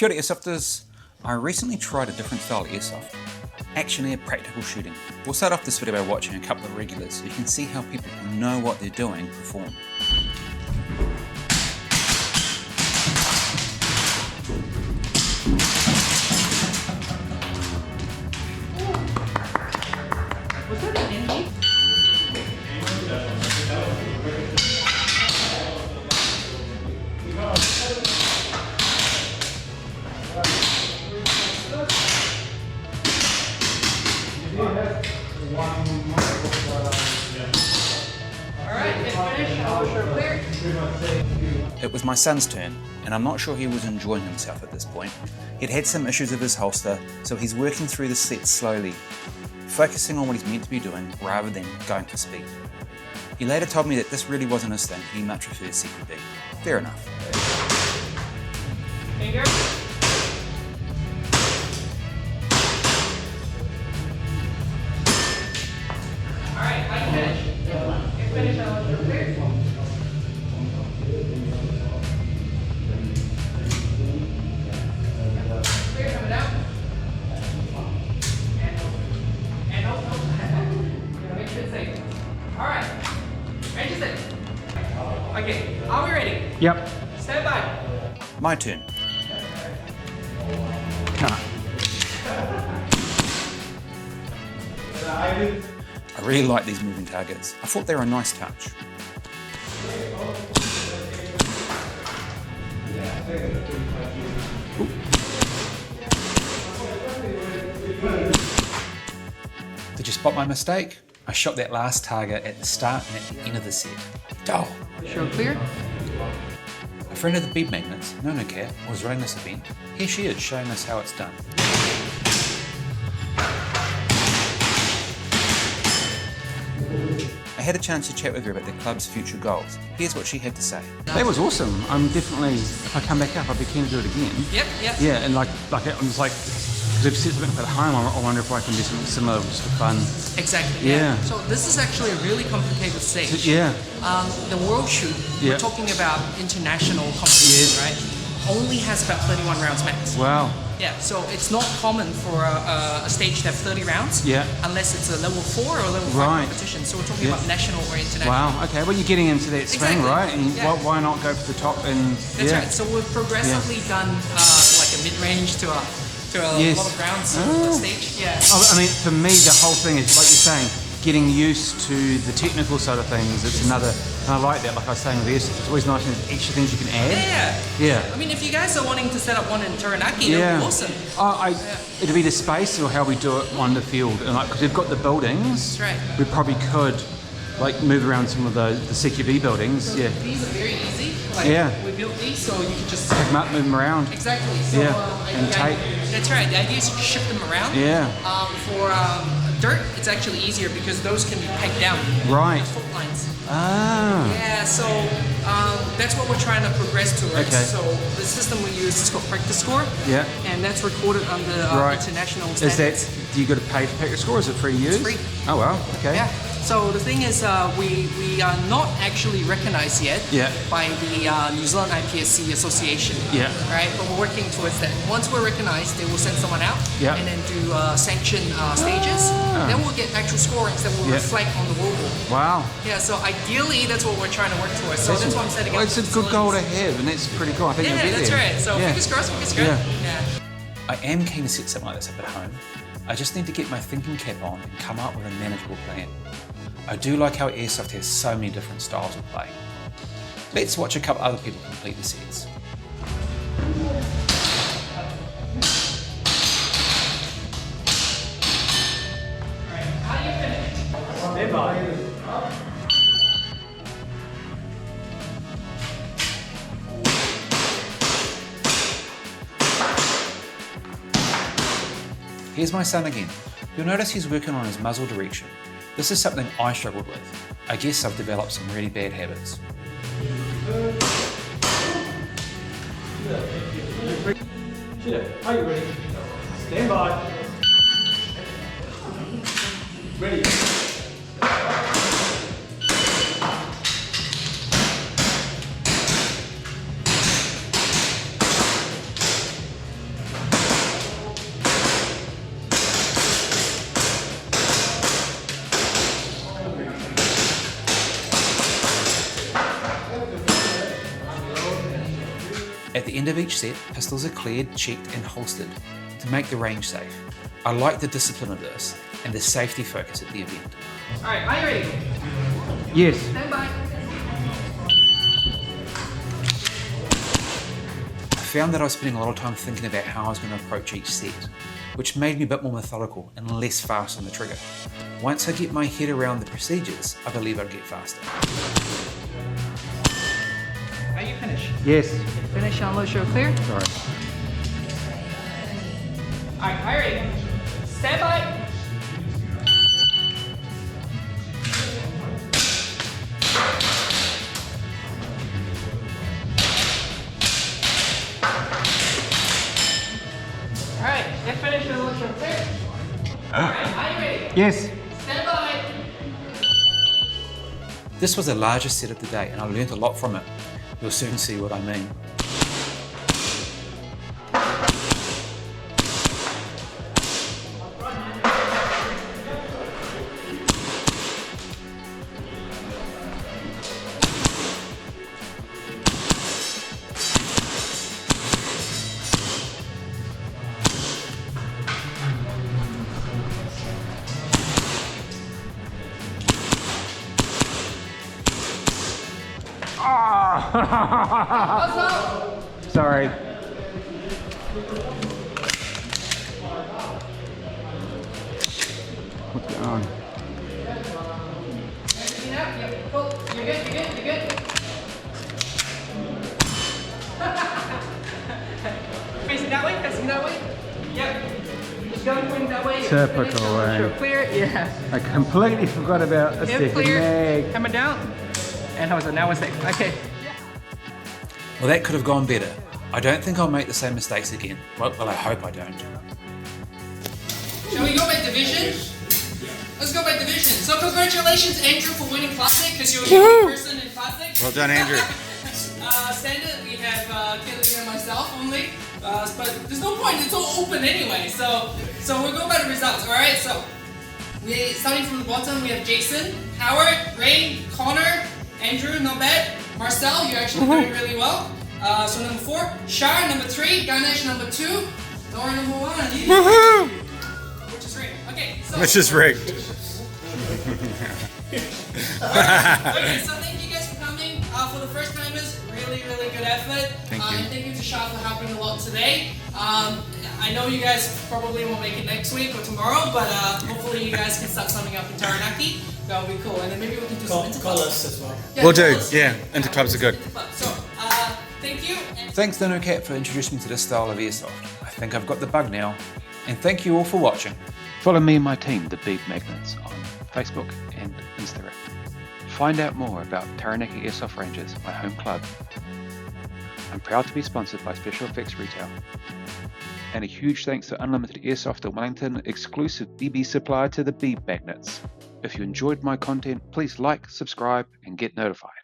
Kia ora Airsofters. I recently tried a different style of airsoft, action air practical shooting. We'll start off this video by watching a couple of regulars so you can see how people who know what they're doing perform. Was that an indie? It was my son's turn, and I'm not sure he was enjoying himself at this point. He'd had some issues with his holster, so he's working through the set slowly, focusing on what he's meant to be doing rather than going for speed. He later told me that this really wasn't his thing, he much preferred CQB. Fair enough. Finger. Alright, I finish. You finish on your clear. Clear, coming down. And no. Make sure it's safe. Alright. Ready, set. Okay, are we ready? Yep. Stand by. My turn. I really like these moving targets. I thought they were a nice touch. Did you spot my mistake? I shot that last target at the start and at the end of the set. Oh. Show clear. A friend of the Beeb Magnets, Nona Cat, was running this event. Here she is showing us how it's done. I had a chance to chat with her about the club's future goals. Here's what she had to say. That was awesome. I'm definitely, if I come back up, I'd be keen to do it again. Yep. Yeah, and I'm just like, because I've set something at home, I wonder if I can do something similar just for fun. Exactly. Yeah. So this is actually a really complicated stage. So, yeah. The World Shoot, Yeah. we're talking about international competition, right? Only has about 31 rounds max. Wow. Yeah. So it's not common for a stage to have 30 rounds. Yeah. Unless it's a level 4 or level 5 Right. competition. So we're talking Yeah. about national or international. Wow. Okay. Well, you're getting into that swing, Exactly. right? And Yeah. why not go for the top? And That's yeah. right. So we've progressively done like a mid-range to a Yes. lot of rounds Oh. stage. Yeah. I mean, for me, the whole thing is, like you're saying, getting used to the technical side of things. It's another, and I like that, like I was saying with Airsoft, it's always nice when there's extra things you can add. Yeah. Yeah. I mean, if you guys are wanting to set up one in Taranaki, that'd be awesome. It'd be the space or how we do it on the field, and like because we've got the buildings, That's right. we probably could like move around some of the CQB buildings. Yeah. These are very easy. Like, Yeah. we built these so you can just Pick them up, move them around. exactly. So Yeah. And the tape. That's right. The idea is to shift them around. Yeah. For dirt, it's actually easier because those can be pegged down. Right. Foot lines. Ah. Yeah. So that's what we're trying to progress towards. Okay. So the system we use is called Practice Score. Yeah. And that's recorded under Right. international Is standards. that? Do you got to pay to pick a score? Is it free to use? free. Oh well. Okay. Yeah. So the thing is, we are not actually recognized yet Yeah. by the New Zealand IPSC Association. Yeah. Right, but we're working towards that. Once we're recognized, they will send someone out Yeah. and then do sanction stages. Then we'll get actual scorings that will Yeah. reflect on the world board. Wow. Yeah. So ideally, that's what we're trying to work towards. So that's why I'm setting Well, up. it's a good goal to have, and that's pretty cool. I think Yeah, you'll get that's there. right. So yeah. fingers crossed. Fingers crossed. Yeah. I am keen to set something like this up at home. I just need to get my thinking cap on and come up with a manageable plan. I do like how Airsoft has so many different styles of play. Let's watch a couple other people complete the sets. Here's my son again. You'll notice he's working on his muzzle direction. This is something I struggled with. I guess I've developed some really bad habits. Are you ready? Stand by. Ready. the end of each set, pistols are cleared, checked and holstered to make the range safe. I like the discipline of this and the safety focus at the event. Alright, are you ready? Yes. Stand by. I found that I was spending a lot of time thinking about how I was going to approach each set, which made me a bit more methodical and less fast on the trigger. Once I get my head around the procedures, I believe I'd get faster. Are you finished? Yes. Finish, unload, show clear. Sorry. Alright, are you ready? Stand by. Alright, get finished, unload, show clear. Alright, are you ready? Yes. Stand by. This was the largest set of the day and I learnt a lot from it. You'll soon see what I mean. Sorry. What's going on? Everything up? Yep, cool. You're good, you're good, you're good. Facing that way, facing that way. Yep. Just going pointing that way. Typical Finish, way. show clear, yeah. I completely forgot about the Hip second clear, mag. hammer down. And how was it? Now it's safe. Okay. Well, that could have gone better. I don't think I'll make the same mistakes again. Well, I hope I don't. Shall we go by division? Let's go by division. So congratulations, Andrew, for winning Classic, because you're the only person in Classic. Well done, Andrew. Standard, we have Kelly and myself only. But there's no point, it's all open anyway. So we'll go by the results, alright? So, starting from the bottom, we have Jason, Howard, Ray, Connor, Andrew, not bad. Marcel, you're actually doing really well. So number 4, Shar, number 3, Ganesh, number 2, Nora, number 1. Which is rigged. Okay, so. Which is rigged. Okay, so thank you guys for coming. For the first timers, really good effort. Thank you. And thank you to Shar for helping a lot today. I know you guys probably won't make it next week or tomorrow, but hopefully you guys can start something up in Taranaki. That would be cool. And then maybe we can do some interclubs. Call us as well. Yeah, We'll call do, us. yeah, interclubs are good. So, thank you. And Thanks Dino Cat for introducing me to this style of airsoft. I think I've got the bug now. And thank you all for watching. Follow me and my team, the Beeb Magnets, on Facebook and Instagram. Find out more about Taranaki Airsoft Rangers, my home club. I'm proud to be sponsored by Special Effects Retail. And a huge thanks to Unlimited Airsoft in Wellington, exclusive BB supplier to the Beeb Magnets. If you enjoyed my content, please like, subscribe, and get notified.